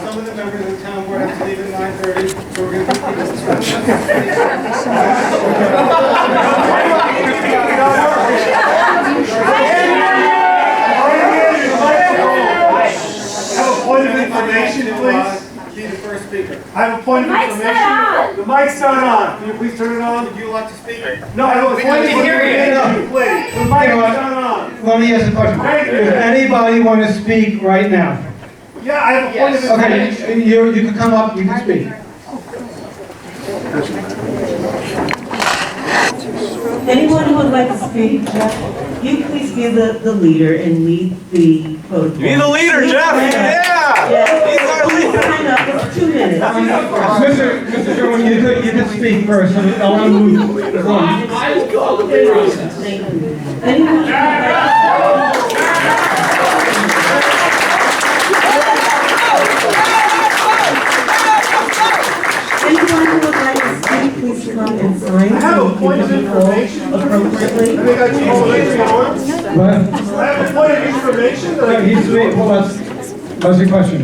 Some of the members of the town board have to leave at 9:30, so we're going to keep this discussion. I have a point of information, please. Be the first speaker. I have a point of information. The mic's not on. Can you please turn it on? Would you like to speak? No, I have a point of information, please. The mic is not on. Let me ask a question. Does anybody want to speak right now? Yeah, I have a point of information. Okay, you can come up, you can speak. Anyone who would like to speak, Jeff, you please be the leader and lead the protocol. Be the leader, Jeff! Yeah! He's our leader! Sign up, it's 2 minutes. Mr. Sherwin, you can speak first. I want to move on. I will follow the process. Thank you. Anyone who would like to speak, please come and sign. I have a point of information. Appropriately. I think I told you. I have a point of information that I can do. What's your question?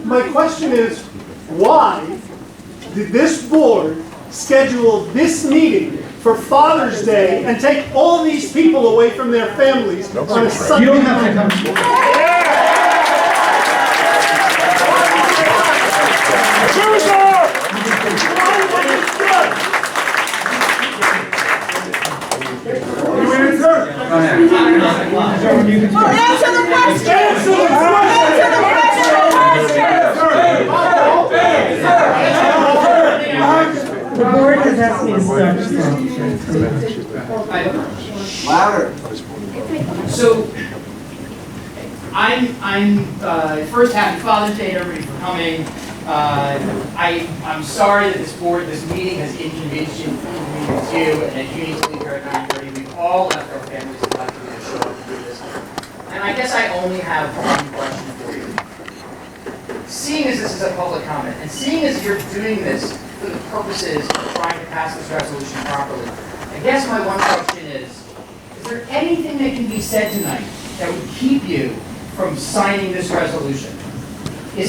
My question is, why did this board schedule this meeting for Father's Day and take all these people away from their families on a Sunday? You don't have to come. Answer the question! Answer the question! The board has asked me to start the Louder. So, I'm first happy Father's Day to everybody for coming. I'm sorry that this meeting has inconvenienced you, and that you need to leave here at 9:30. We've all left our families and left to show up to do this. And I guess I only have one question for you. Seeing as this is a public comment, and seeing as you're doing this for the purposes of trying to pass this resolution properly, I guess my one question is there anything that can be said tonight that would keep you from signing this resolution? Do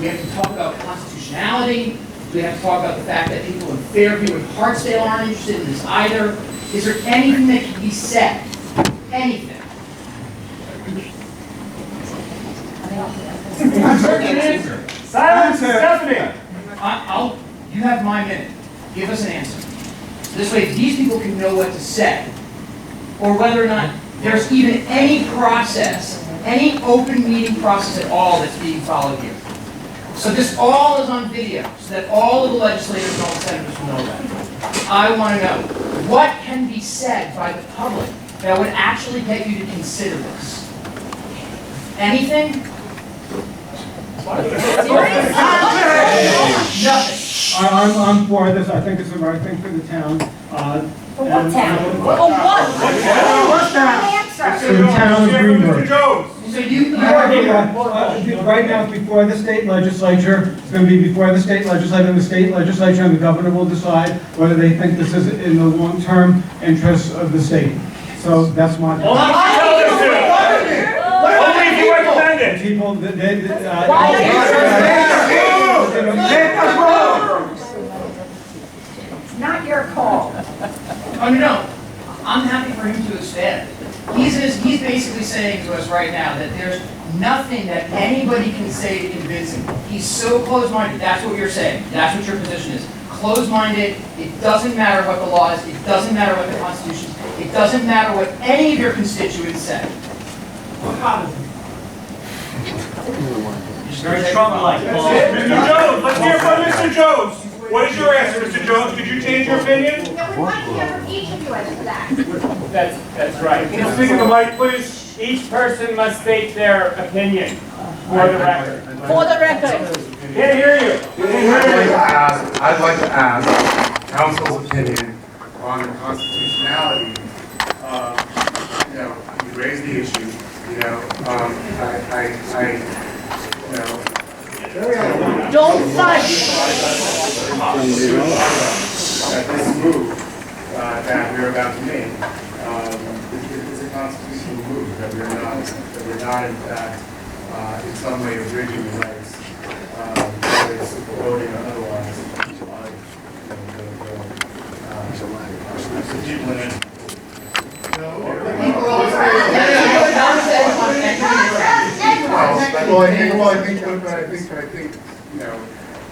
we have to talk about constitutionality? Do we have to talk about the fact that people in Fairview and Hartsdale aren't interested in this either? Is there anything that can be said? Anything? Silence, Stephanie! You have my minute. Give us an answer. So this way these people can know what to say. Or whether or not there's even any process, any open meeting process at all that's being followed here. So this all is on video, so that all of the legislators and all the senators will know that. I want to know, What can be said by the public that would actually get you to consider this? Anything? Nothing. I'm for this, I think it's the right thing for the town. For what town? For what town? For the town of Greenburgh. So you are here. Right now, it's before the state legislature, it's going to be before the state legislature, and the state legislature and the governor will decide whether they think this is in the long-term interests of the state. So that's my. Only if you recommend it. People, It's not your call. Oh, no. I'm happy for him to expand. He's basically saying to us right now that there's nothing that anybody can say to convince him. He's so closed-minded. That's what you're saying. That's what your position is. Closed-minded. It doesn't matter what the law is. It doesn't matter what the Constitution is. It doesn't matter what any of your constituents say. Very Trump-like. Mr. Jones, let's hear from Mr. Jones. What is your answer, Mr. Jones? Could you change your opinion? No, we want to hear from each of you as to that. That's right. Can you speak in the mic, please? Each person must state their opinion for the record. For the record. Can't hear you. I'd like to ask council's opinion on the constitutionality. You raised the issue. Don't fight. That this move that we're about to make is a constitutional move. That we're not in fact in some way abridging the rights, whether it's voting or otherwise, the people in it. I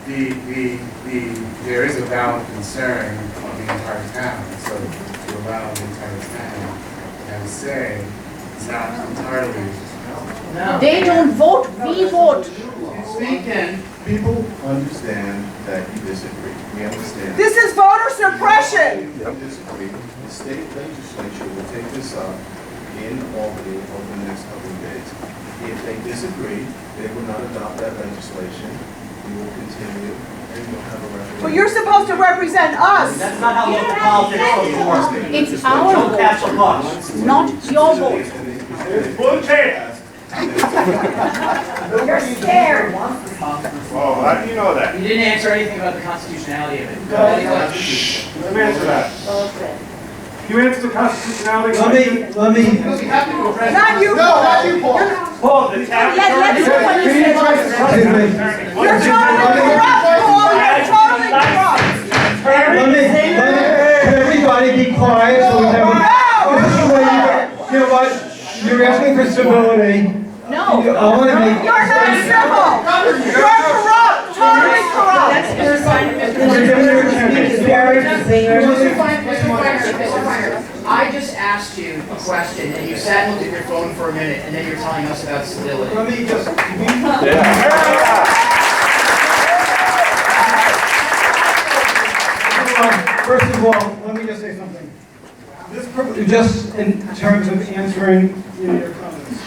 think there is a valid concern of the entire town. So to allow the entire town to have a say is not entirely. No. They don't vote, we vote. Speaking, people understand that you disagree. We understand. This is voter suppression. If you disagree, the state legislature will take this up in Albany over the next couple of days. If they disagree, they will not adopt that legislation. We will continue and we'll have a referendum. But you're supposed to represent us. That's not how local politics works. It's our Don't pass the vote, law. not your vote. Bullshit. You're scared. Oh, how do you know that? You didn't answer anything about the constitutionality of it. Let me answer that. You answer the constitutionality. Let me. We have to address. Not you, Paul. Paul, the town. Let's do what you say. You're totally corrupt, Paul. You're totally corrupt. Let everybody be quiet so we have you know what? You're asking for civility. No. I want to make. You're not civil. You're corrupt. Totally corrupt. That's your sign of Mr. Feiner, I just asked you a question, and you sat and looked at your phone for a minute, and then you're telling us about civility. Let me just. First of all, let me just say something. Just in terms of answering your comments.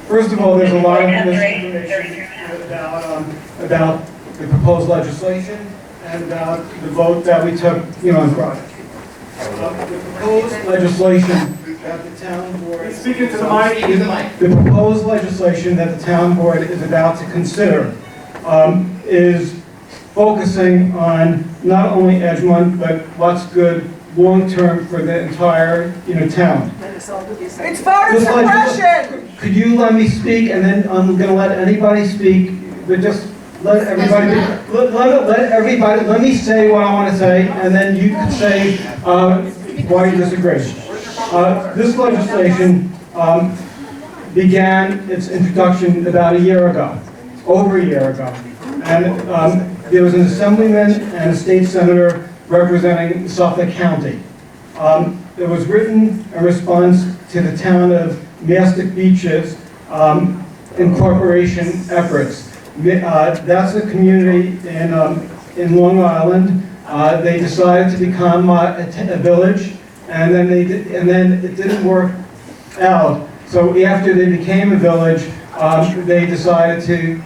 First of all, there's a lot of misinformation about the proposed legislation and about the vote that we took, on Friday. The proposed legislation that the town board. Speaking to the mic. The proposed legislation that the town board is about to consider is focusing on not only Edgemont, but what's good long-term for the entire, town. It's voter suppression. Could you let me speak, and then I'm going to let anybody speak, but just let everybody, let me say what I want to say, and then you can say why you disagree. This legislation began its introduction about a year ago, over a year ago. And there was an assemblyman and a state senator representing Suffolk County. It was written in response to the town of Mastic Beach's incorporation efforts. That's a community in Long Island They decided to become a village, and then it didn't work out. So after they became a village, they decided to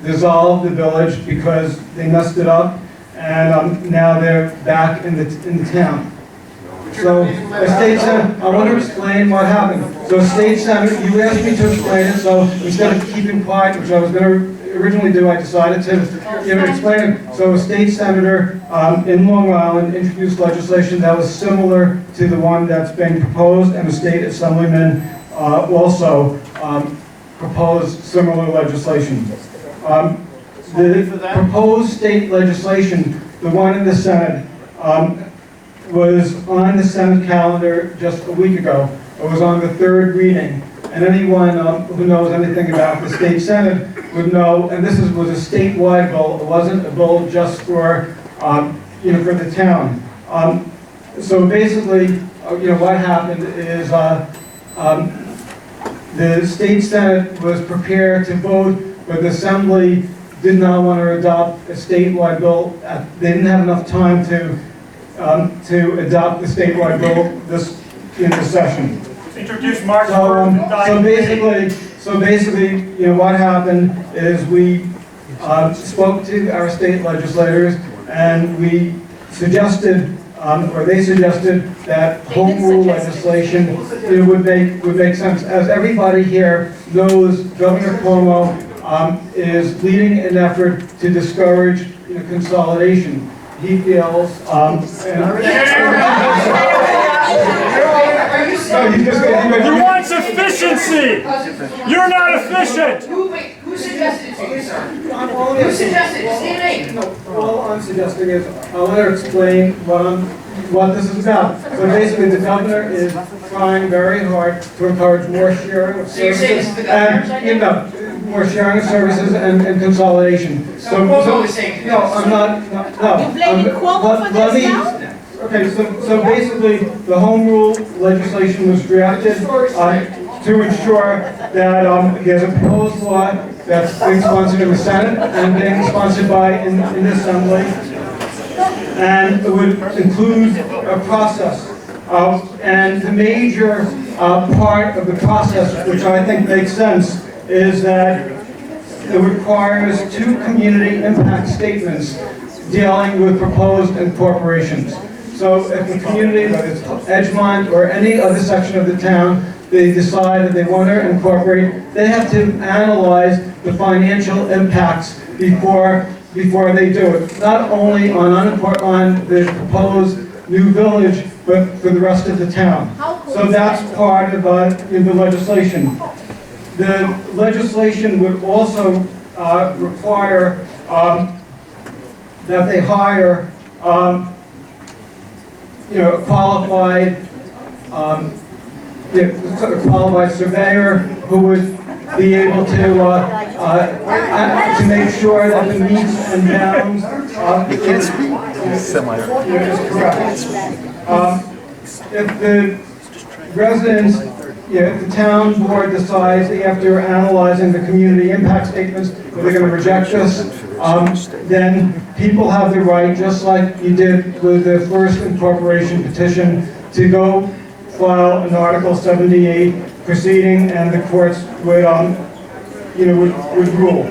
dissolve the village because they messed it up, and now they're back in the town. So, a state senator, I want to explain what happened. So, state senator, you asked me to explain it, so instead of keeping quiet, which I was going to originally do, I decided to explain it. So, a state senator in Long Island introduced legislation that was similar to the one that's being proposed, and the state assemblyman also proposed similar legislation. The proposed state legislation, the one in the Senate, was on the Senate calendar just a week ago. It was on the third reading. And anyone who knows anything about the state Senate would know, and this was a statewide bill. It wasn't a bill just for, for the town. So basically, what happened is the state Senate was prepared to vote, but the Assembly did not want to adopt a statewide bill. They didn't have enough time to adopt the statewide bill in this session. Introduce Mark. So basically, what happened is we spoke to our state legislators, and we suggested, or they suggested, that home rule legislation would make sense. As everybody here knows, Governor Cuomo is leading an effort to discourage consolidation. He feels, You want efficiency! You're not efficient! Who suggested it to you, sir? Who suggested it? Say your name. all I'm suggesting is, I want to explain what this is about. So basically, the governor is trying very hard to encourage more sharing of So you're saying this is the governor's idea? More sharing of services and consolidation. So Cuomo is saying No, I'm not, no. You're blaming Cuomo for this now? Okay, so basically, the home rule legislation was drafted to ensure that there's a proposed law that's being sponsored in the Senate and being sponsored in the Assembly, and it would include a process. And the major part of the process, which I think makes sense, is that it requires 2 community impact statements dealing with proposed incorporations. So if the community, whether it's Edgemont or any other section of the town, they decide that they want to incorporate, they have to analyze the financial impacts before they do it. Not only on the proposed new village, but for the rest of the town. So that's part of the legislation. The legislation would also require that they hire a qualified surveyor who would be able to make sure that the meets and bounds is correct. If the residents, if the town board decides after analyzing the community impact statements that they're going to reject this, then people have the right, just like you did with the first incorporation petition, to go file an Article 78 proceeding, and the courts would rule.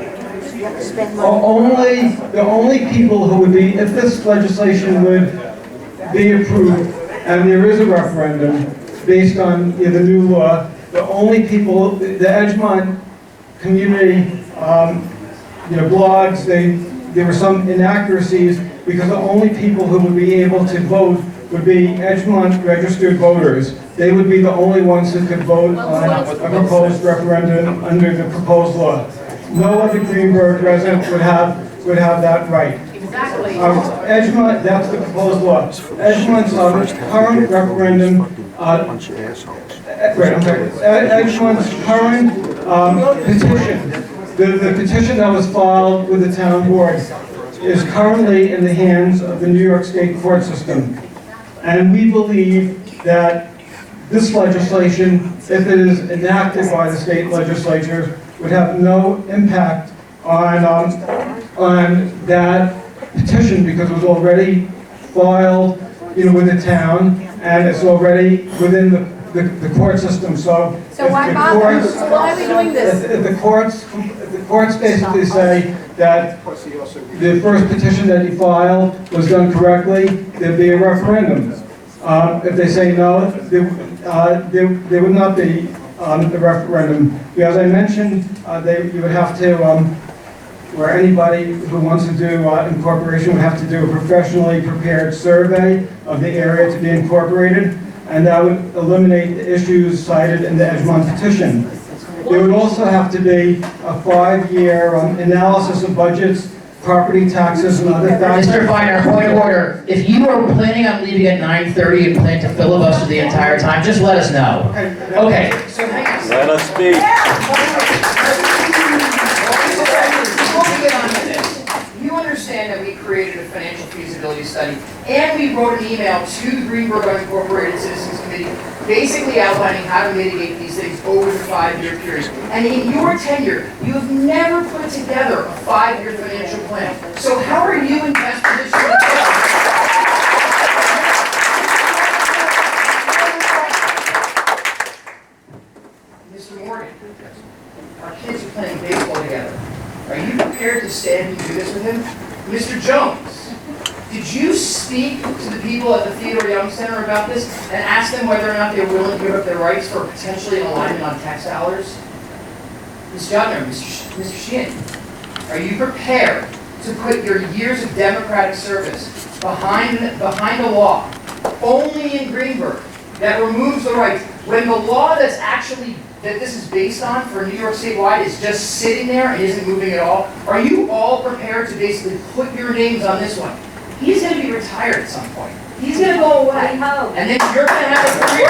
The only people who would be, if this legislation would be approved, and there is a referendum based on the new law, the only people, the Edgemont community blogs, there were some inaccuracies because the only people who would be able to vote would be Edgemont registered voters. They would be the only ones who could vote on a proposed referendum under the proposed law. No other Greenburgh resident would have that right. Exactly. Edgemont, that's the proposed law. Edgemont's current referendum, Edgemont's current petition, the petition that was filed with the town board, is currently in the hands of the New York State court system. And we believe that this legislation, if it is enacted by the state legislature, would have no impact on that petition because it was already filed, with the town, and it's already within the court system, so. So if why the bother? courts- So why are we doing this? if the courts basically say that the first petition that you filed was done correctly, there'd be a referendum. If they say no, there would not be a referendum. As I mentioned, you would have to, where anybody who wants to do incorporation would have to do a professionally prepared survey of the area to be incorporated, and that would eliminate the issues cited in the Edgemont petition. There would also have to be a 5-year analysis of budgets, property taxes, and other factors. Mr. Feiner, point of order. If you are planning on leaving at 9:30 and plan to filibuster the entire time, just let us know. Okay, so hang on. Let us speak. Before we get on to this, you understand that we created a financial feasibility study and we wrote an email to the Greenburgh Unincorporated Citizens Committee basically outlining how to mitigate these things over the 5-year period. And in your tenure, you have never put together a 5-year financial plan. So how are you in best position to do it? Mr. Morgan, our kids are playing baseball together. Are you prepared to stand and do this with him? Mr. Jones, did you speak to the people at the Theodore Young Center about this and ask them whether or not they're willing to give up their rights for potentially an alignment on tax dollars? Ms. Judner, Mr. Sheehan, are you prepared to put your years of democratic service behind a law only in Greenburgh that removes the rights when the law that this is based on for New York statewide is just sitting there and isn't moving at all? Are you all prepared to basically put your names on this one? He's going to be retired at some point. He's going to go away. And then you're going to have a career.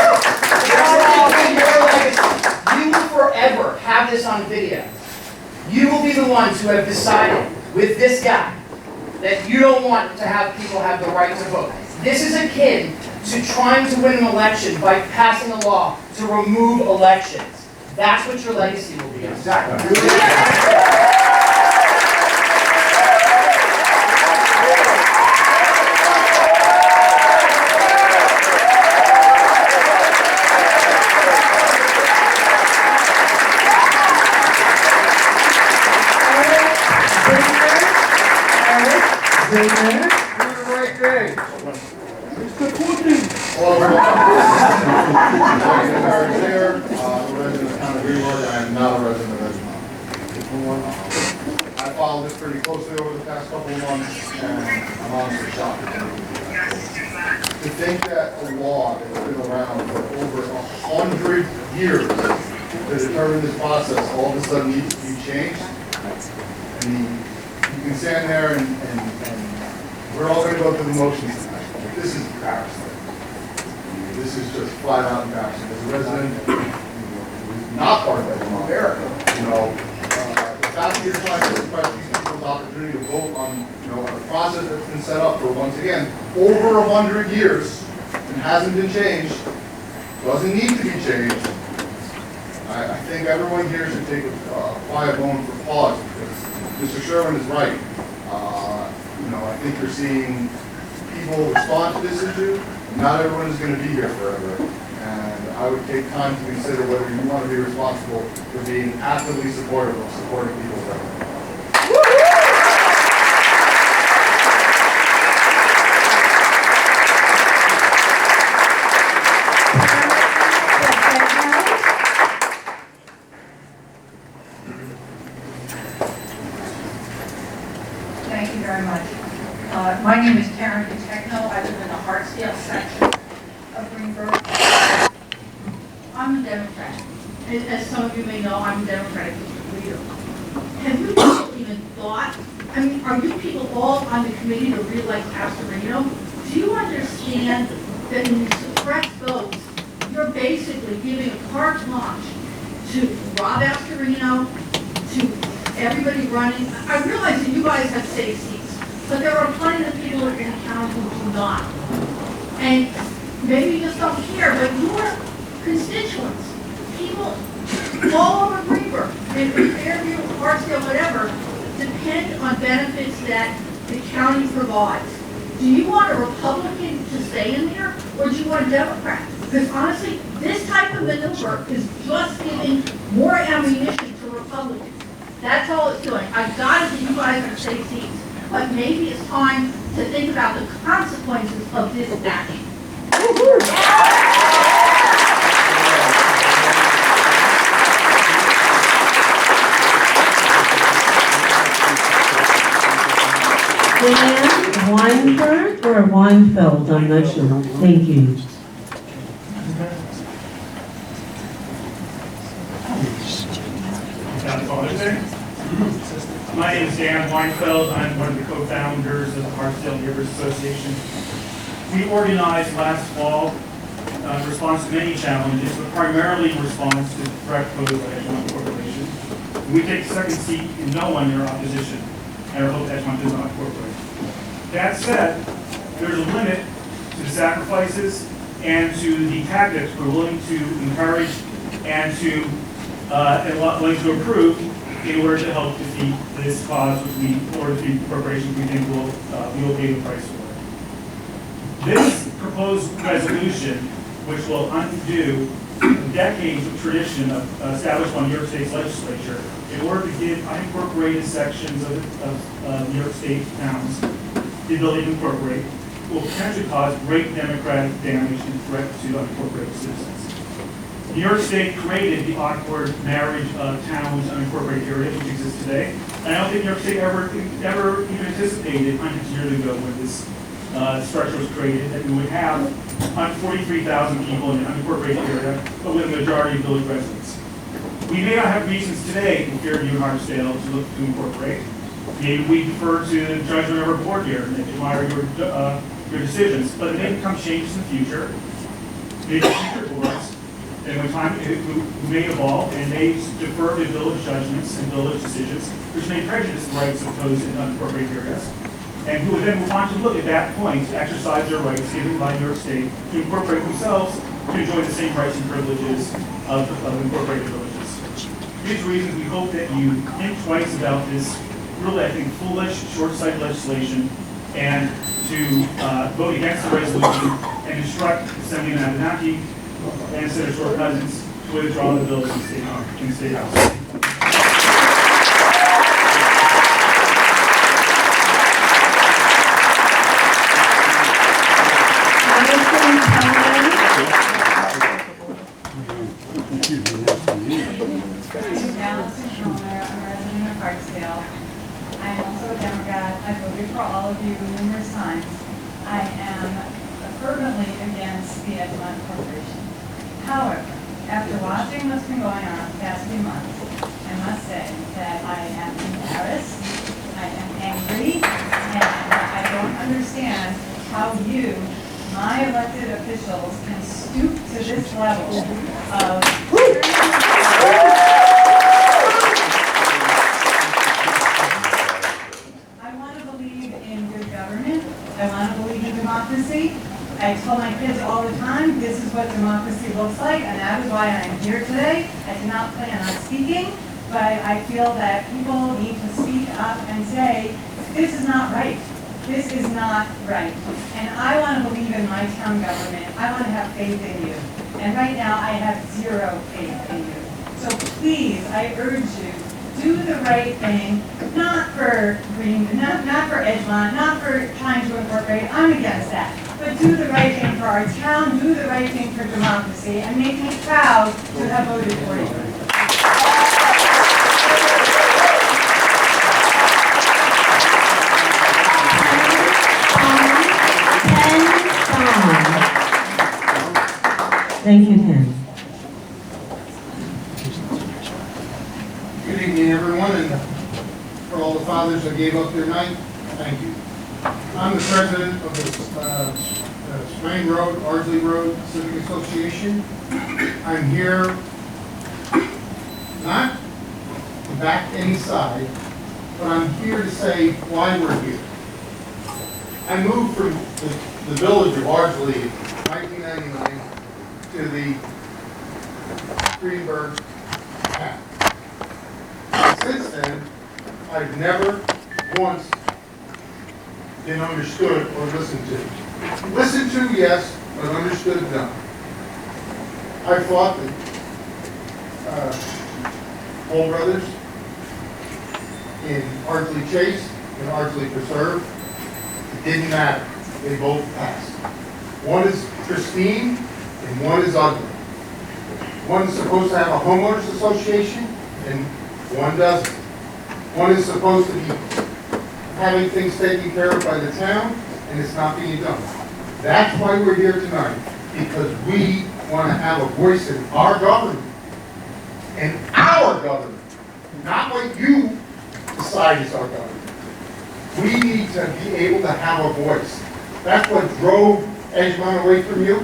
Your legacy. You will forever have this on video. You will be the ones who have decided with this guy that you don't want to have people have the right to vote. This is akin to trying to win an election by passing a law to remove elections. That's what your legacy will be. Exactly. Hello, everyone. I'm a resident of town of Greenburgh. I am not a resident of Edgemont. I followed this pretty closely over the past couple of months, and I'm honestly shocked. To think that a law that's been around for over 100 years to determine this process all of a sudden needs to be changed. I mean, you can stand there and we're all going to go through the motions tonight. This is embarrassing. This is just flat out embarrassing. As a resident who's not part of Edgemont, the fact that you're trying to suppress these people's opportunity to vote on, a process that's been set up for, once again, over 100 years and hasn't been changed, doesn't need to be changed. I think everyone here should take a quiet moment for pause because Mr. Sherman is right. I think you're seeing people respond to this issue. Not everyone is going to be here forever. And I would take time to consider whether you want to be responsible for being actively supportive of supporting people's rights. Thank you very much. My name is Karen Catechno. I live in the Hartsdale section of Greenburgh. I'm a Democrat. As some of you may know, I'm a Democratic leader. Have you people even thought, are you people all on the committee to reelect Pastorino? Do you understand that when you suppress votes, you're basically giving a carte blanche to Rob Astorino, to everybody running? I realize that you guys have safe seats. But there are plenty of people in the county who do not. And maybe you just don't care, but your constituents, people all over Greenburgh, in Fairview, Hartsdale, whatever, depend on benefits that the county provides. Do you want a Republican to stay in there, or do you want a Democrat? Because honestly, this type of maneuver is just giving more ammunition to Republicans. That's all it's doing. I got it that you guys are safe seats, but maybe it's time to think about the consequences of this action. Dan Weinberg or Weinfeld, I'm not sure. Thank you. My name is Dan Weinfeld. I'm one of the co-founders of the Hartsdale Neighbors Association. We organized last fall in response to many challenges, but primarily in response to the threat posed by Edgemont Corporation. We take the second seat in no one in our opposition, and I hope Edgemont does not incorporate. That said, there's a limit to the sacrifices and to the tactics we're willing to encourage and willing to approve in order to help defeat this cause, or defeat corporations we think will pay the price for it. This proposed resolution, which will undo decades of tradition established by New York State's legislature, in order to give unincorporated sections of New York State towns the ability to incorporate, will potentially cause great democratic damage and threat to unincorporated citizens. New York State created the awkward marriage of towns and unincorporated areas which exist today. And I don't think New York State ever even anticipated hundreds of years ago when this structure was created that we would have 143,000 people in an unincorporated area, but with a majority of village residents. We may not have reasons today in Fairview and Hartsdale to look to incorporate. Maybe we defer to the judgment of our board here and admire your decisions, but it may become changes in the future. Maybe future boards. And when time may evolve and may defer to village judgments and village decisions, which may prejudice the rights of those in unincorporated areas, and who would then want to look at that point to exercise their rights given by New York State to incorporate themselves to enjoy the same rights and privileges of incorporated villages. For these reasons, we hope that you think twice about this really, I think, foolish, short-sighted legislation, and to vote against the resolution and instruct Assemblyman Abenaki and Senator Short Cousins to withdraw the bill in the State House. I am also a Democrat. I voted for all of you numerous times. I am fervently against the Edgemont Corporation. However, after watching what's been going on the past few months, I must say that I am embarrassed, I am angry, and I don't understand how you, my elected officials, can stoop to this level of I want to believe in good government. I want to believe in democracy. I tell my kids all the time, this is what democracy looks like, and that is why I am here today. I did not plan on speaking, but I feel that people need to speak up and say, this is not right. This is not right. And I want to believe in my town government. I want to have faith in you. And right now, I have zero faith in you. So please, I urge you, do the right thing, not for not for Edgemont, not for trying to incorporate. I'm against that. But do the right thing for our town, do the right thing for democracy, and make me proud to have voted for you. Thank you, Ken. Good evening, everyone, and for all the fathers that gave up their night, thank you. I'm the president of the Swain Road, Ardsley Road Civic Association. I'm here not to back any side, but I'm here to say why we're here. I moved from the village of Ardsley in 1999 to the Greenburgh path. Since then, I've never once been understood or listened to. Listened to, yes, but understood, no. I thought that Paul Brothers in Ardsley Chase and Ardsley Preserve, it didn't matter. They both passed. One is pristine and one is ugly. One is supposed to have a homeowners association and one doesn't. One is supposed to be having things taken care of by the town and it's not being done. That's why we're here tonight, because we want to have a voice in our government. And our government, not what you decide is our government. We need to be able to have a voice. That's what drove Edgemont away from you.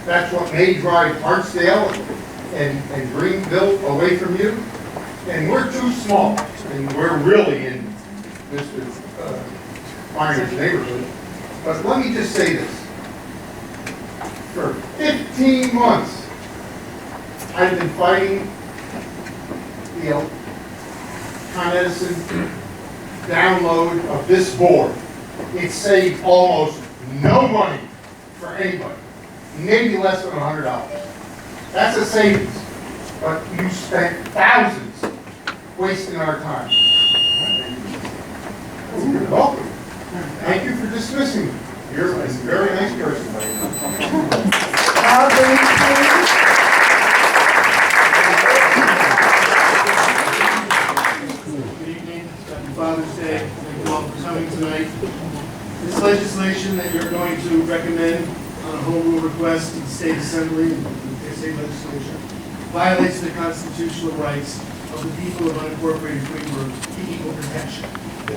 That's what may drive Hartsdale and Greenville away from you. And we're too small, and we're really in Mr. Feiner's neighborhood. But let me just say this. For 15 months, I've been fighting the Con Edison download of this board. It saved almost no money for anybody, maybe less than $100. That's a savings, but you spent thousands wasting our time. You're welcome. Thank you for dismissing me. You're a very nice person. Good evening. Happy Father's Day. Thank you all for coming tonight. This legislation that you're going to recommend on a home rule request to the state assembly and the state legislature violates the constitutional rights of the people of unincorporated Greenburgh to equal protection.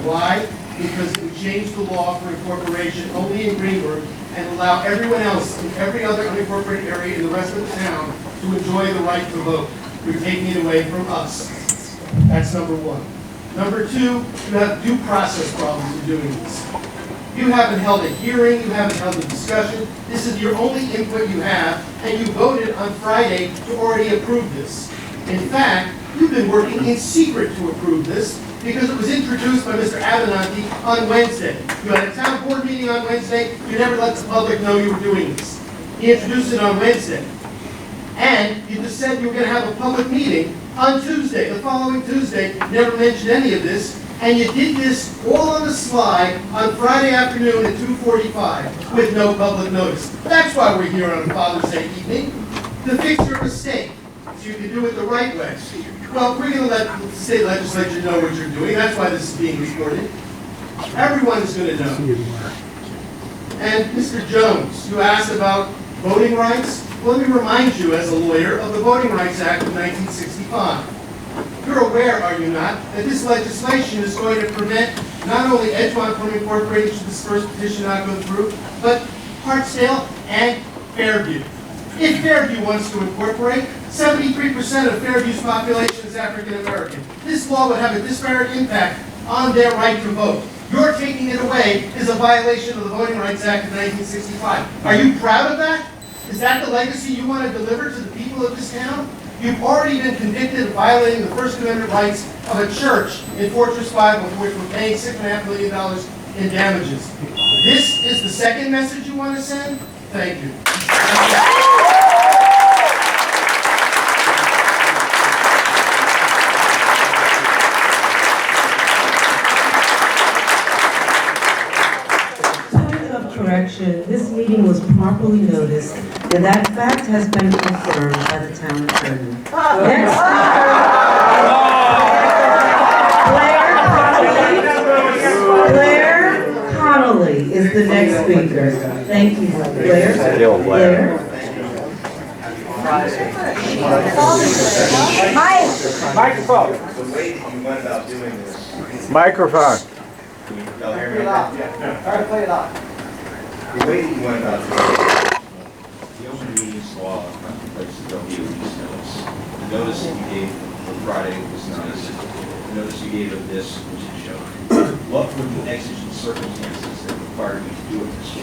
Why? Because we changed the law for incorporation only in Greenburgh and allow everyone else in every other unincorporated area in the rest of the town to enjoy the right to vote. You're taking it away from us. That's number one. Number two, you have due process problems in doing this. You haven't held a hearing, you haven't held a discussion. This is your only input you have, and you voted on Friday to already approve this. In fact, you've been working in secret to approve this because it was introduced by Mr. Avenatti on Wednesday. You had a town board meeting on Wednesday, you never let the public know you were doing this. He introduced it on Wednesday. And you just said you were going to have a public meeting on Tuesday, the following Tuesday, never mentioned any of this, and you did this all on the sly on Friday afternoon at 2:45 with no public notice. That's why we're here on a Father's Day evening, to fix your mistake, so you can do it the right way. Well, we're going to let the state legislature know what you're doing. That's why this is being recorded. Everyone is going to know. And Mr. Jones, you asked about voting rights. Well, let me remind you, as a lawyer, of the Voting Rights Act of 1965. You're aware, are you not, that this legislation is going to prevent not only Edgemont from incorporating should this first petition not go through, but Hartsdale and Fairview. If Fairview wants to incorporate, 73% of Fairview's population is African American. This law would have a disparate impact on their right to vote. Your taking it away is a violation of the Voting Rights Act of 1965. Are you proud of that? Is that the legacy you want to deliver to the people of this town? You've already been convicted of violating the First Amendment rights of a church in Fortress 5, of which we're paying $6.5 million in damages. This is the second message you want to send? Thank you. Correction, this meeting was properly noticed, and that fact has been confirmed by the town attorney. Next speaker, Blair Connolly is the next speaker. Thank you, Blair. Blair. Microphone. The way that you went about doing this. Microphone. Y'all hear me? Yeah. Play it off. The way that you went about doing it, the open meetings law contemplates that there'll be a release notice. The notice that you gave for Friday was nice. The notice you gave of this was a joke. What were the exigent circumstances that required you to do it this way?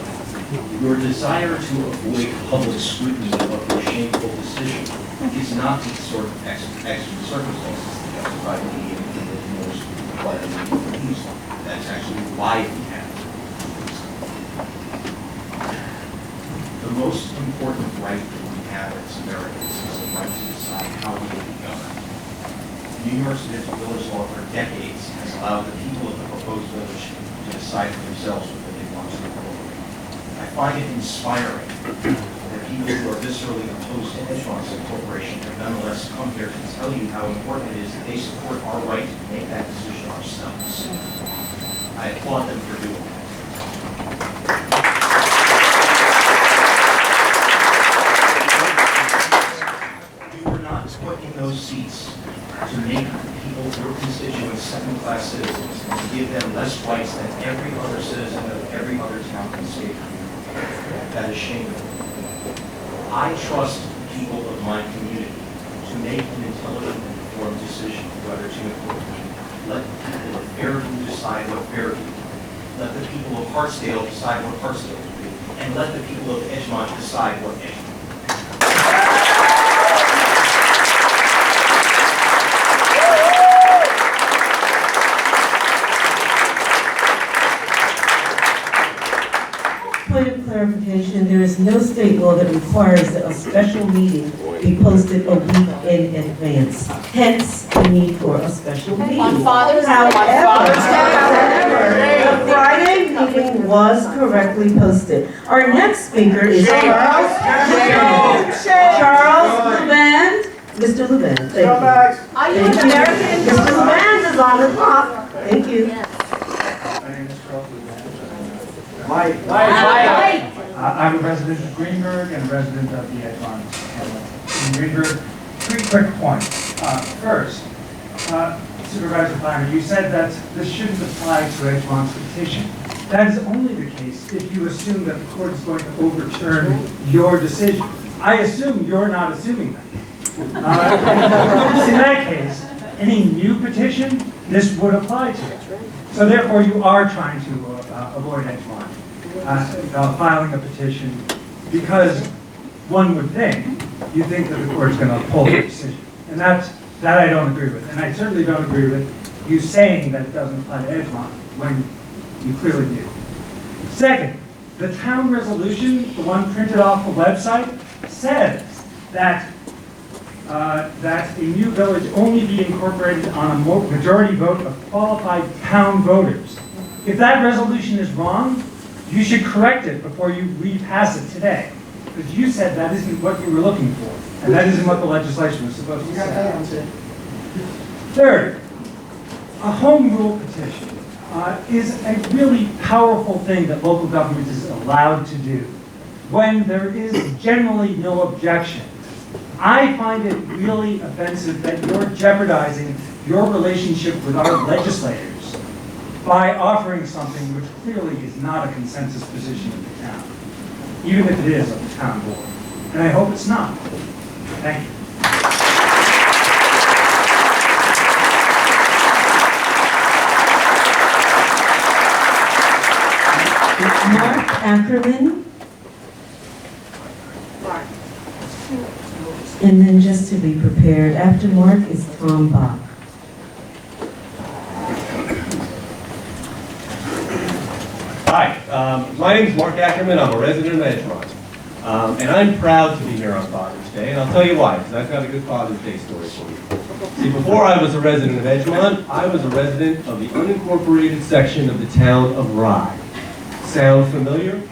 Your desire to avoid public scrutiny of your shameful decision is not the sort of exigent circumstances that justify the need for the most required for release. That's actually why we have it. most important right that we have as Americans is the right to decide how we will be governed. New York City's village law for decades has allowed the people of the proposed village to decide for themselves what they want to incorporate. I find it inspiring that people who are viscerally opposed to hedge funds incorporation have nonetheless come here to tell you how important it is that they support our right to make that decision ourselves. I applaud them for doing that. You were not put in those seats to make people, your constituents, second-class citizens, and to give them less rights than every other citizen of every other town and state. That is shameful. I trust people of my community to make an intelligent and informed decision whether to incorporate. Let the people of Fairview decide what Fairview will do. Let the people of Hartsdale decide what Hartsdale will do. And let the people of Edgemont decide what Edgemont will do. Point of clarification, there is no state law that requires that a special meeting be posted a week in advance. Hence, the need for a special meeting. On Father's Day. However, the Friday meeting was correctly posted. Our next speaker is Charles Levand. Mr. Levand, thank you. Are you an American? Mr. Levand is on the clock. Thank you. I'm a resident of Greenburgh and a resident of the Edgemont hamlet in Greenburgh. 3 quick points. First, Supervisor Feiner, you said that this shouldn't apply to Edgemont's petition. That is only the case if you assume that the court is going to overturn your decision. I assume you're not assuming that. In that case, any new petition, this would apply to. So therefore, you are trying to avoid Edgemont filing a petition because one would think, you think that the court's going to uphold the decision. And that I don't agree with. And I certainly don't agree with you saying that it doesn't apply to Edgemont when you clearly do. Second, the town resolution, the one printed off the website, says that that a new village only be incorporated on a majority vote of qualified town voters. If that resolution is wrong, you should correct it before you repass it today. Because you said that isn't what you were looking for, and that isn't what the legislation was supposed to say. Third, a home rule petition is a really powerful thing that local government is allowed to do when there is generally no objection. I find it really offensive that you're jeopardizing your relationship with our legislators by offering something which clearly is not a consensus position of the town, even if it is of the town board. And I hope it's not. Thank you. Mark Ackerman. And then just to be prepared, after Mark is Tom Bach. Hi, my name is Mark Ackerman. I'm a resident of Edgemont. And I'm proud to be here on Father's Day, and I'll tell you why, because I've got a good Father's Day story for you. See, before I was a resident of Edgemont, I was a resident of the unincorporated section of the town of Rye. Sound familiar?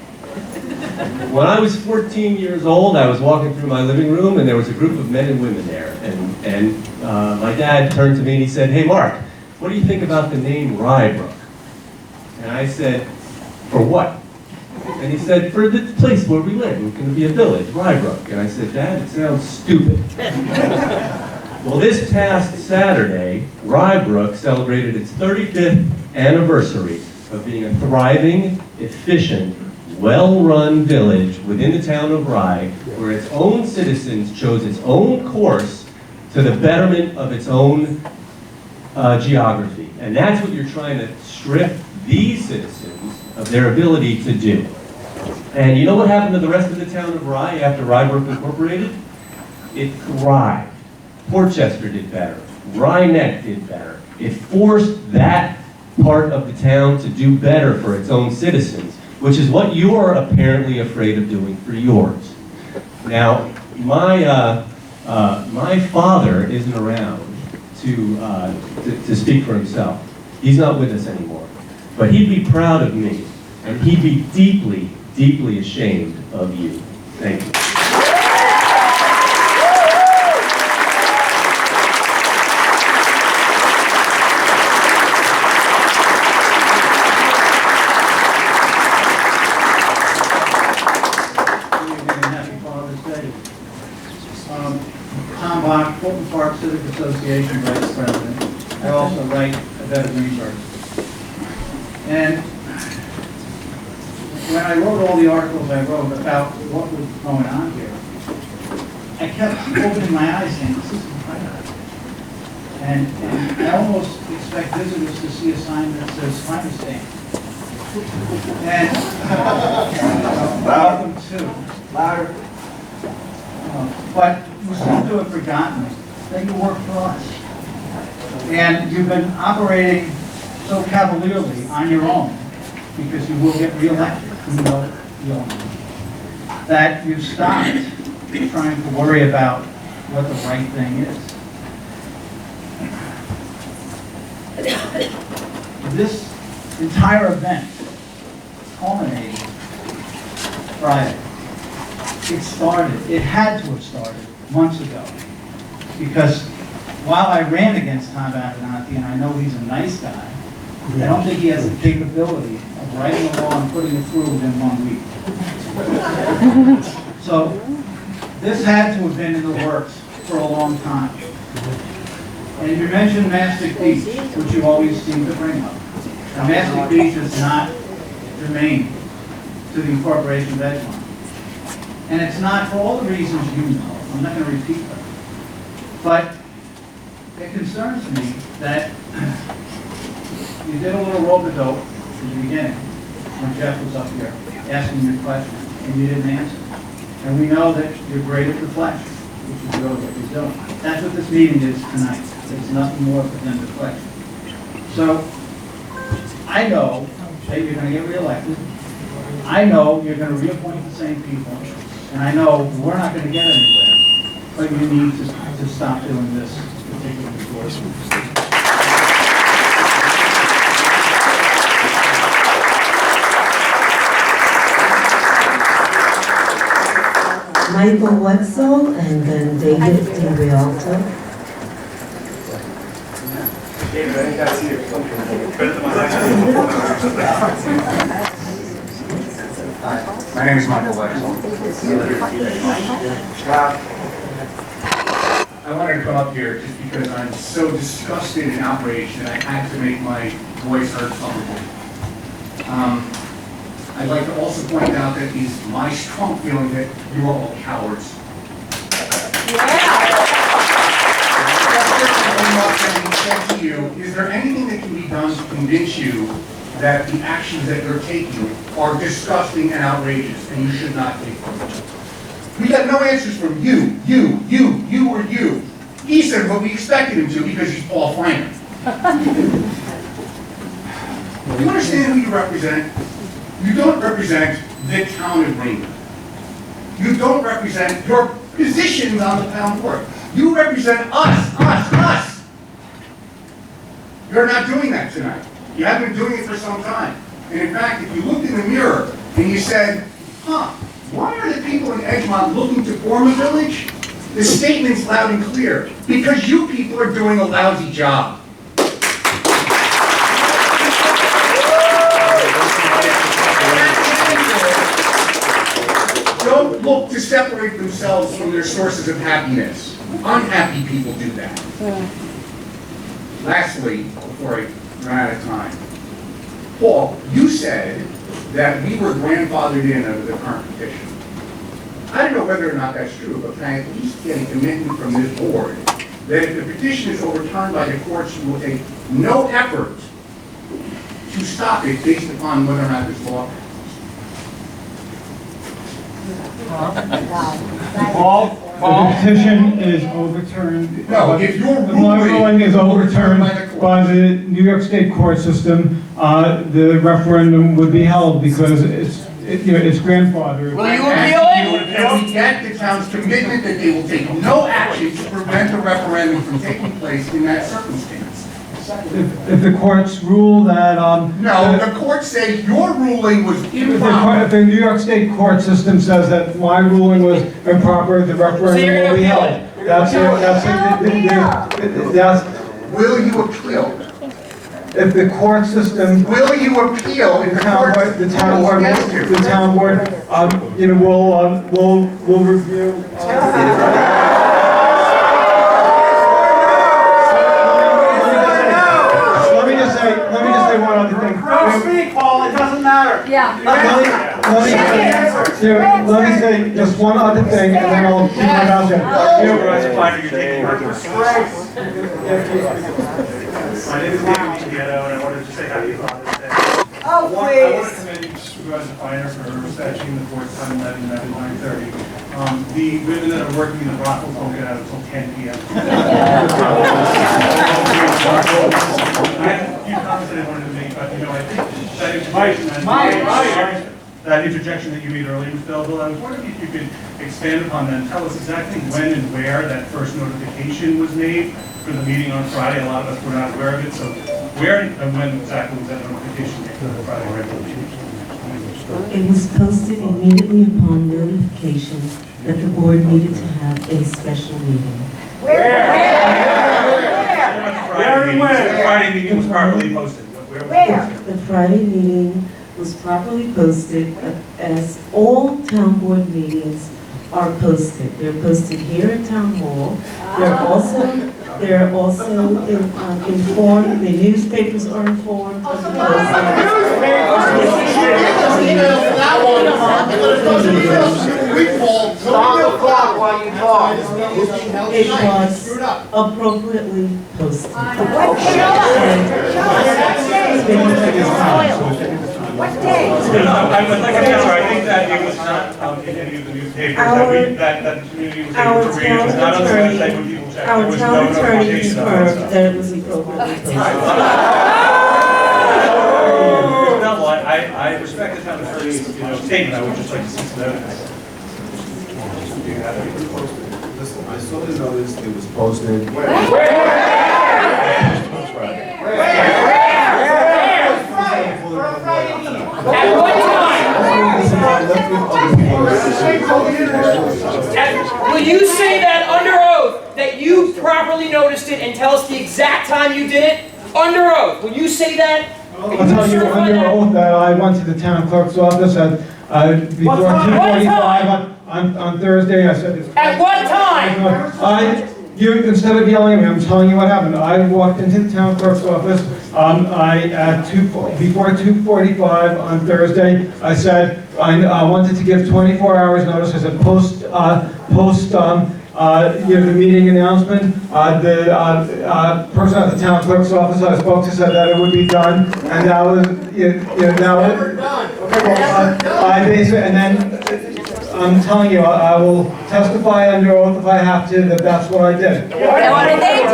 When I was 14 years old, I was walking through my living room, and there was a group of men and women there. And my dad turned to me and he said, "Hey, Mark, what do you think about the name Rybrook?" And I said, "For what?" And he said, "For the place where we live. It's going to be a village, Rybrook." And I said, "Dad, it sounds stupid." Well, this past Saturday, Rybrook celebrated its 35th anniversary of being a thriving, efficient, well-run village within the town of Rye, where its own citizens chose its own course to the betterment of its own geography. And that's what you're trying to strip these citizens of their ability to do. And you know what happened to the rest of the town of Rye after Rybrook incorporated? It thrived. Portchester did better. Rye Neck did better. It forced that part of the town to do better for its own citizens, which is what you are apparently afraid of doing for yours. Now, my father isn't around to speak for himself. He's not with us anymore. But he'd be proud of me, and he'd be deeply, deeply ashamed of you. Thank you. Tom Bach, Fulton Park Civic Association Vice President. I also write about Greenburgh. And when I wrote all the articles I wrote about what was going on here, I kept opening my eyes saying, this is incredible. And I almost expect visitors to see a sign that says Feiner stand. And welcome to. Louder. But you seem to have forgotten that you work for us. And you've been operating so cavalierly on your own, because you will get reelected, you know you don't, that you've stopped trying to worry about what the right thing is. This entire event culminated Friday. It had to have started months ago, because while I ran against Tom Avenatti, and I know he's a nice guy, I don't think he has the capability of writing a law and putting it through within 1 week. So this had to have been in the works for a long time. And you mentioned Mastic Beach, which you always seem to bring up. Now, Mastic Beach is not germane to the incorporation of Edgemont. And it's not for all the reasons you know. I'm not going to repeat them. But it concerns me that you did a little rope-a-dope in the beginning when Jeff was up here asking you questions, and you didn't answer. And we know that you're great at deflection, which is really what you're doing. That's what this meeting is tonight. It's nothing more than deflection. So I know that you're going to get reelected. I know you're going to reappoint the same people. And I know we're not going to get anywhere. But you need to stop doing this particular endorsement. Michael Wetzel, and then David DeRialto. David, I think that's you. My name is Michael Wetzel. I wanted to come up here just because I'm so disgusted and outraged that I had to make my voice heard publicly. I'd like to also point out that it is my strong feeling that you are all cowards. To you, is there anything that can be done to convince you that the actions that you're taking are disgusting and outrageous and you should not take them? We got no answers from you, or you. He said what we expected him to because he's Paul Feiner. Do you understand who you represent? You don't represent the town of Greenburgh. You don't represent your positions on the town board. You represent us. You're not doing that tonight. You have been doing it for some time. And in fact, if you looked in the mirror and you said, why are the people in Edgemont looking to form a village? The statement's loud and clear. Because you people are doing a lousy job. Don't look to separate themselves from their sources of happiness. Unhappy people do that. Lastly, before I run out of time, Paul, you said that we were grandfathered in under the current petition. I don't know whether or not that's true, but can I at least get a commitment from this board that if the petition is overturned by the courts, you will take no effort to stop it based upon whether or not this law passes? The petition is overturned. No, if your My ruling is overturned by the court. by the New York State court system. The referendum would be held because it's grandfathered. Will you appeal it? And we get the town's commitment that they will take no action to prevent the referendum from taking place in that circumstance. If the courts rule that, No, the court said your ruling was improper. if the New York State court system says that my ruling was improper, the referendum will be held. Will you appeal? If the court system. Will you appeal if the court The town board, will review. Let me just say one other thing. Don't speak, Paul, it doesn't matter. Yeah. Let me say just one other thing, and then I'll keep my mouth shut. Feiner, you're taking her disgrace. My name is David DiPietro, and I wanted to say happy Father's Day. Oh, I want to please. commend Supervisor Feiner for establishing the board's time 11 at 9:30. The women that are working in the brothels don't get out until 10 p.m. I had a few comments that I wanted to make, but I think that interjection that you made earlier, Mr. Delville, I was wondering if you could expand upon that and tell us exactly when and where that first notification was made for the meeting on Friday. A lot of us were not aware of it, so where and when exactly was that notification made for the Friday regular meeting? It was posted immediately upon notification that the board needed to have a special meeting. Where and when? The Friday meeting was properly posted. Where was it posted? The Friday meeting was properly posted as all town board meetings are posted. They're posted here at Town Hall. They're also informed, the newspapers are informed of the Stop the clock while you talk. It was appropriately posted. What day? I would like to answer, I think that it was not in any of the newspapers that the community was able to read. It was not on the website when people checked. There Our was no town attorney notification of confirmed it. that it was appropriately posted. I respect the town attorney's, statement. I would just like to see some evidence. Listen, I saw the notice, it was posted. At what time? Will you say that under oath, that you properly noticed it and tell us the exact time you did it? Under oath, will you say that? I'll tell you under oath that I went to the town clerk's office at, before 2:45 on Thursday. I said. At what time? Instead of yelling at me, I'm telling you what happened. I walked into the town clerk's office, before 2:45 on Thursday. I said, I wanted to give 24 hours notice. I said, post the meeting announcement. The person at the town clerk's office I spoke to said that it would be done, and that was, Never done. I basically, and then I'm telling you, I will testify under oath if I have to that that's what I did. What did they do?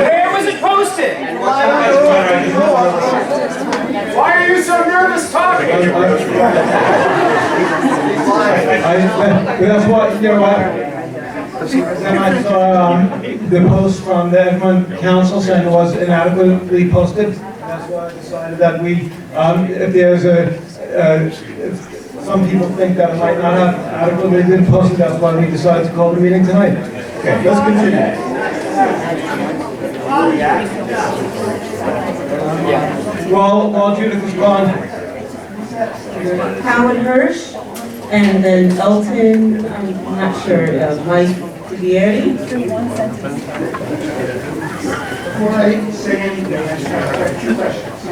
Where was it posted? Why are you so nervous talking? That's what, then I saw the post from the Egmont Council saying it was inadequately posted. That's why I decided that if there's if some people think that it might not have adequately been posted, that's why we decided to call the meeting tonight. Okay, let's continue. While Judith is gone. Howard Hirsch, and then Elton, I'm not sure, Mike Vieri. Before I say anything, I have two questions.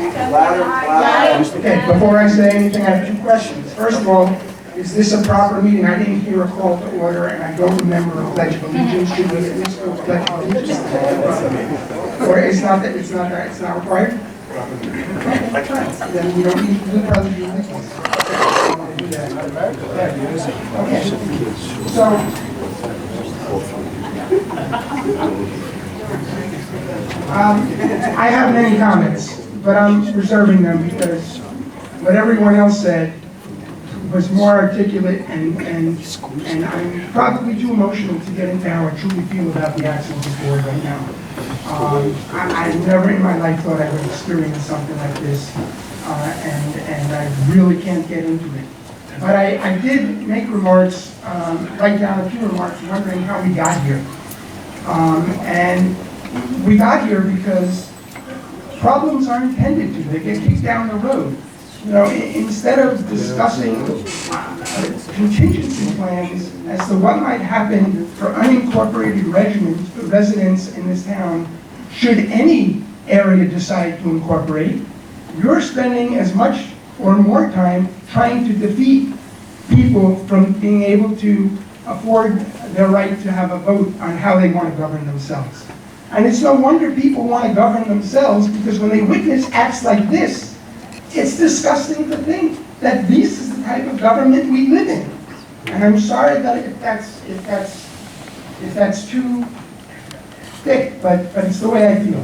Okay, before I say anything, I have two questions. First of all, is this a proper meeting? I didn't hear a call to order, and I don't remember a pledge of allegiance. Should we at least do a pledge of allegiance? Or it's not required? Then we don't need to do the pledge of allegiance. that. Okay. So, I have many comments, but I'm reserving them because what everyone else said was more articulate, and I'm probably too emotional to get into how I truly feel about the actions of the board right now. I never in my life thought I would experience something like this, and I really can't get into it. But I did make remarks, write down a few remarks, wondering how we got here. And we got here because problems are intended to. They get kicked down the road. You know, instead of discussing contingency plans as to what might happen for unincorporated residents in this town, should any area decide to incorporate, you're spending as much or more time trying to defeat people from being able to afford their right to have a vote on how they want to govern themselves. And it's no wonder people want to govern themselves, because when they witness acts like this, it's disgusting to think that this is the type of government we live in. And I'm sorry that if that's too thick, but it's the way I feel.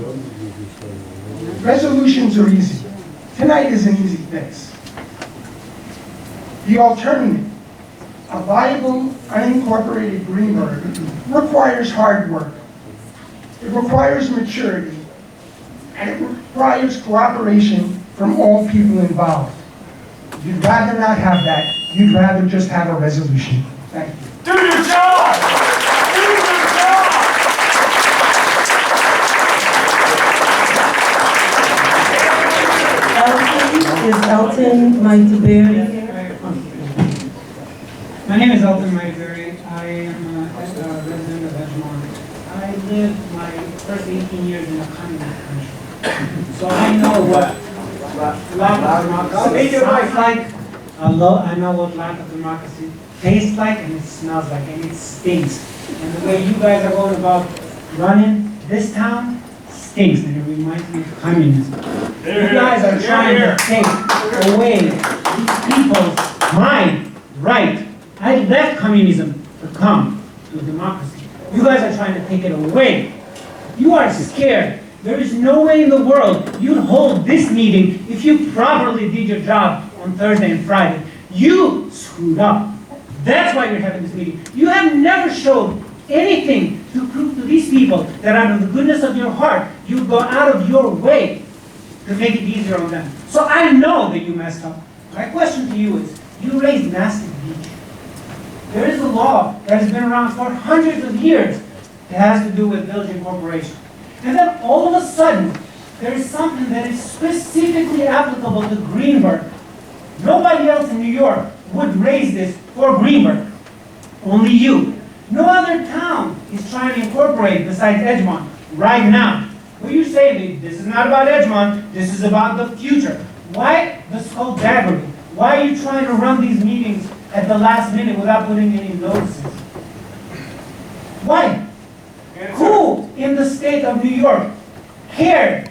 Resolutions are easy. Tonight is an easy fix. The alternative, a viable, unincorporated Greenburgh, requires hard work. It requires maturity, and it requires cooperation from all people involved. You'd rather not have that. You'd rather just have a resolution. Thank you. Do your job! Do your job! Is Elton Maituberi? My name is Elton Mayberry. I am a resident of Edgemont. I lived my first 18 years in a communist country. So I know what lack of democracy sounds like. I know what lack of democracy tastes like, and it smells like, and it stinks. And the way you guys are going about running this town stinks, and it reminds me of communism. You guys are trying to take away these people's mind, right. I left communism to come to democracy. You guys are trying to take it away. You are scared. There is no way in the world you'd hold this meeting if you properly did your job on Thursday and Friday. You screwed up. That's why you're having this meeting. You have never showed anything to prove to these people that out of the goodness of your heart, you go out of your way to make it easier on them. So I know that you messed up. My question to you is, you raised massive beach. There is a law that has been around for hundreds of years that has to do with village incorporation. And then all of a sudden, there is something that is specifically applicable to Greenburgh. Nobody else in New York would raise this for Greenburgh. Only you. No other town is trying to incorporate besides Edgemont right now. Well, you say that this is not about Edgemont, this is about the future. Why the skullduggery? Why are you trying to run these meetings at the last minute without putting any notices? Why? Who in the state of New York cared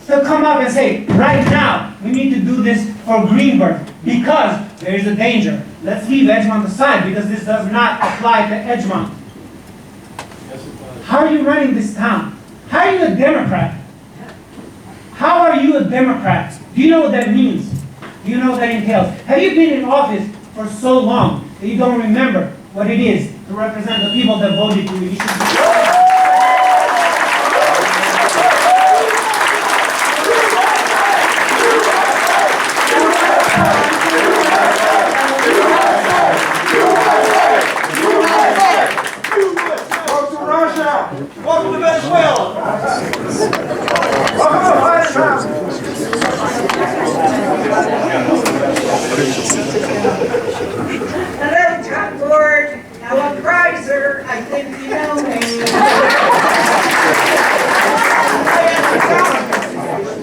to come up and say, right now, we need to do this for Greenburgh because there is a danger. Let's leave Edgemont aside because this does not apply to Edgemont. How are you running this town? How are you a Democrat? How are you a Democrat? Do you know what that means? Do you know what that entails? Have you been in office for so long that you don't remember what it is to represent the people that voted you? You should Welcome to Venezuela. Welcome to Feiner. Hello, top board. Ellen Kreiser. I think you know me.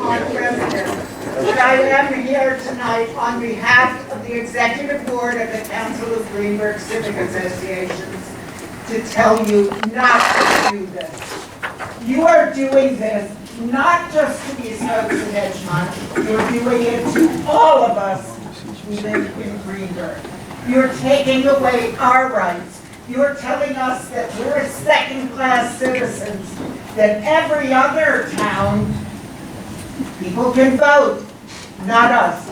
I am the president. But I am here tonight on behalf of the executive board of the Council of Greenburgh Civic Associations to tell you not to do this. You are doing this not just to these folks in Edgemont, you're doing it to all of us who live in Greenburgh. You're taking away our rights. You're telling us that we're second-class citizens, that every other town, people can vote, not us.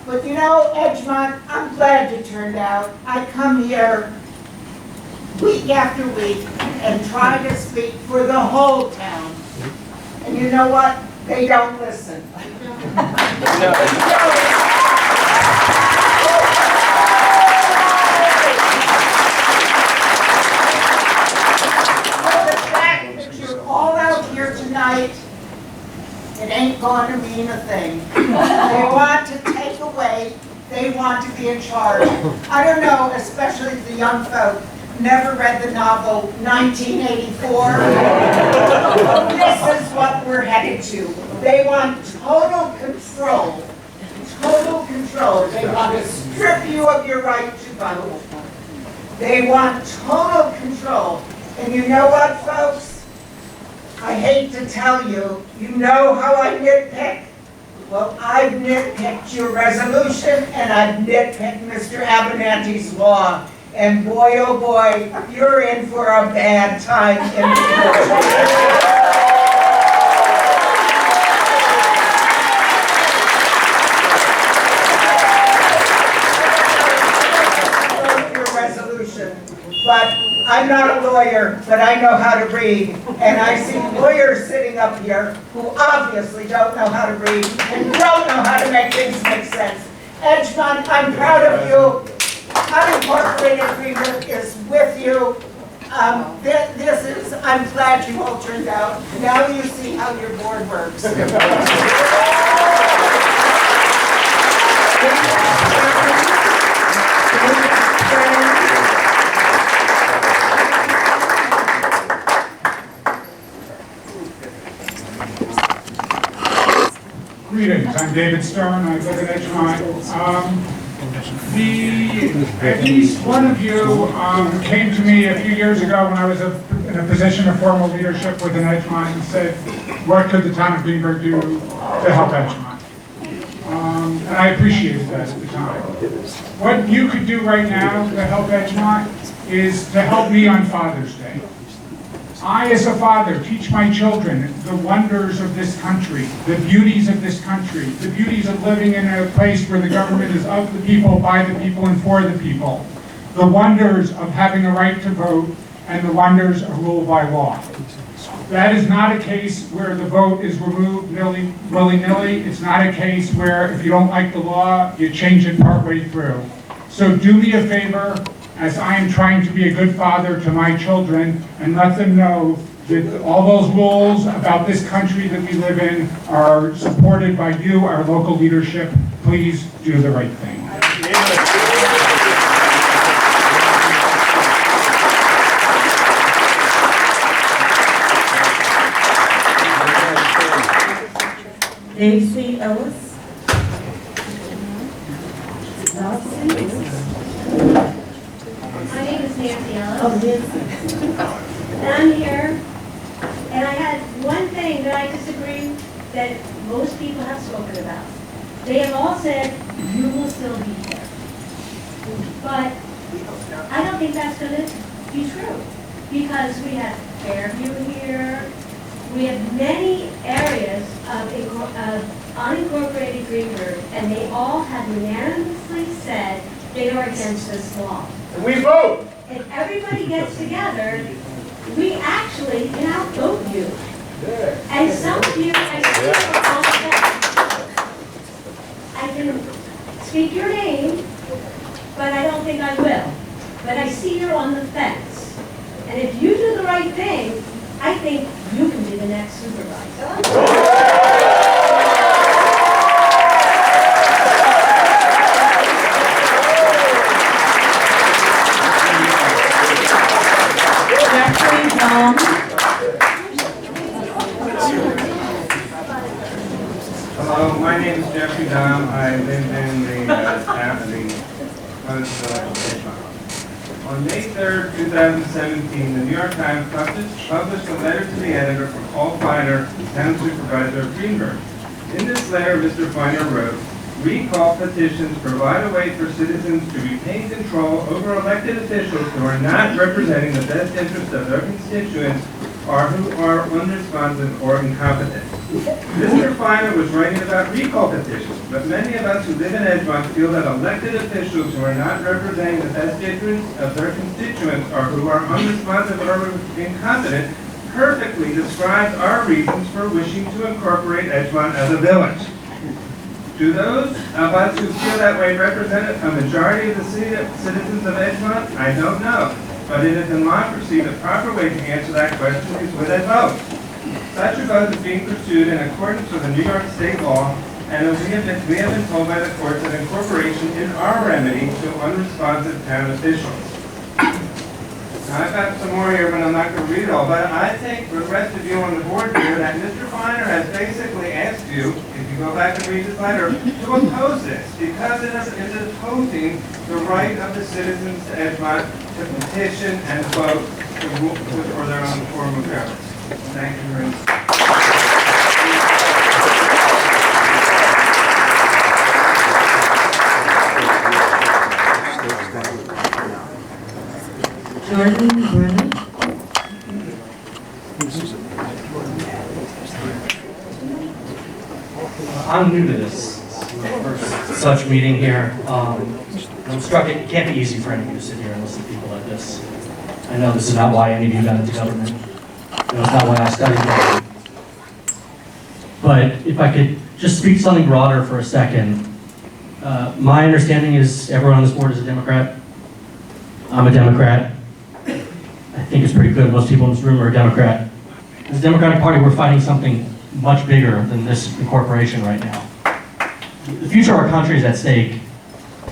But you know, Edgemont, I'm glad you turned out. I come here week after week and try to speak for the whole town. And you know what? They don't listen. All out here tonight, it ain't going to mean a thing. They want to take away, they want to be in charge. I don't know, especially the young folk, never read the novel 1984. This is what we're headed to. They want total control. Total control. They want to strip you of your right to vote. They want total control. And you know what, folks? I hate to tell you, you know how I nitpick? Well, I've nitpicked your resolution, and I've nitpicked Mr. Abernathy's law. And boy, oh boy, you're in for a bad time in your resolution. But I'm not a lawyer, but I know how to read. And I see lawyers sitting up here who obviously don't know how to read and don't know how to make things make sense. Edgemont, I'm proud of you. Unincorporated Greenburgh is with you. I'm glad you all turned out. Now you see how your board works. Greetings, I'm David Stern, I live in Edgemont. At least one of you came to me a few years ago when I was in a position of formal leadership within Edgemont and said, what could the town of Greenburgh do to help Edgemont? And I appreciated that at the time. What you could do right now to help Edgemont is to help me on Father's Day. I, as a father, teach my children the wonders of this country, the beauties of this country, the beauties of living in a place where the government is of the people, by the people, and for the people, the wonders of having a right to vote, and the wonders of rule by law. That is not a case where the vote is removed willy-nilly. It's not a case where if you don't like the law, you change it partway through. So do me a favor, as I am trying to be a good father to my children, and let them know that all those rules about this country that we live in are supported by you, our local leadership. Please do the right thing. Dave C. Ellis. My name is Nancy Ellis. Oh, Nancy. And I'm here, and I had one thing that I disagree that most people have spoken about. They have all said, you will still be here. But I don't think that's going to be true, because we have Fairview here, we have many areas of unincorporated Greenburgh, and they all have unanimously said they are against this law. And we vote. If everybody gets together, we actually can outvote you. And some of you, I can speak your name, but I don't think I will. But I see you're on the fence. And if you do the right thing, I think you can be the next supervisor. Hello, my name is Jeffrey Dom. I live in the town of the On May 3rd, 2017, the New York Times published a letter to the editor from Feiner, town supervisor of Greenburgh. In this letter, Mr. Feiner wrote, Recall petitions provide a way for citizens to retain control over elected officials who are not representing the best interest of their constituents or who are unresponsive or incompetent. Mr. Feiner was writing about recall petitions, but many of us who live in Edgemont feel that elected officials who are not representing the best interests of their constituents or who are unresponsive or incompetent perfectly describes our reasons for wishing to incorporate Edgemont as a village. Do those of us who feel that way represent a majority of the citizens of Edgemont? I don't know. But in a democracy, the proper way to answer that question is with a vote. Such a vote is being pursued in accordance with the New York State law, and we have been told by the courts that incorporation is our remedy to unresponsive town officials. Now, I've got some more here, but I'm not going to read it all. But I think for the rest of you on the board here, that Mr. Feiner has basically asked you, if you go back and read his letter, to oppose this, because it is opposing the right of the citizens of Edgemont to petition and vote for their own form of government. Thank you very much. Jordan Brennan. I'm new to this first such meeting here. I'm struck it can't be easy for any of you to sit here and listen to people like this. I know this is not why any of you got into government. It's not why I studied government. But if I could just speak something broader for a second. My understanding is everyone on this board is a Democrat. I'm a Democrat. I think it's pretty clear most people in this room are a Democrat. As a Democratic Party, we're fighting something much bigger than this incorporation right now. The future of our country is at stake,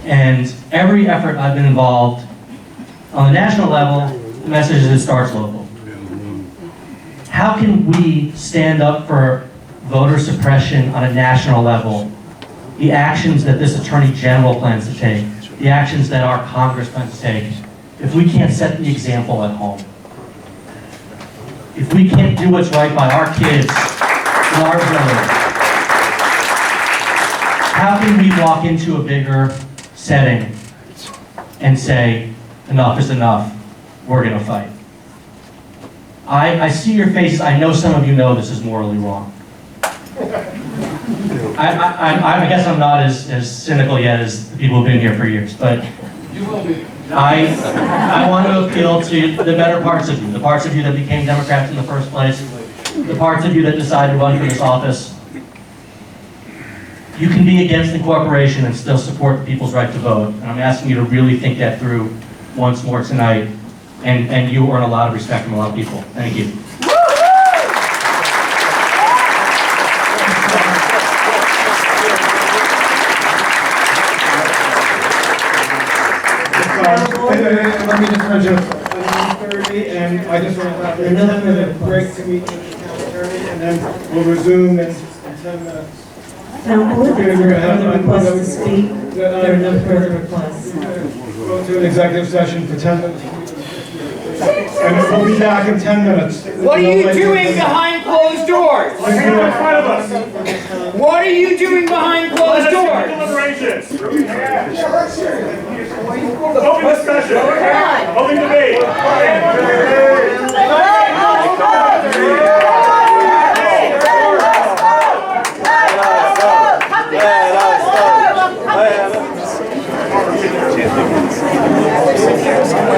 and every effort I've been involved on the national level, the message is it starts local. How can we stand up for voter suppression on a national level? The actions that this Attorney General plans to take, the actions that our Congress plans to take, if we can't set the example at home, if we can't do what's right by our kids in our village, how can we walk into a bigger setting and say, enough is enough, we're going to fight? I see your faces. I know some of you know this is morally wrong. I guess I'm not as cynical yet as the people who've been here for years, but You will be. I want to appeal to the better parts of you, the parts of you that became Democrats in the first place, the parts of you that decided to run for this office. You can be against incorporation and still support the people's right to vote, and I'm asking you to really think that through once more tonight, and you earn a lot of respect from a lot of people. Thank you. Let me just mention, 9:30, and I just want to have a 10-minute break to meet with the town attorney, and then we'll resume in 10 minutes. Town board, is there any request to speak? There are no further requests. Go to an executive session for 10 minutes. And we'll be back in 10 minutes. What are you doing behind closed doors? Right here in front of us. What are you doing behind closed doors? Deliberations. Open discussion. Open debate.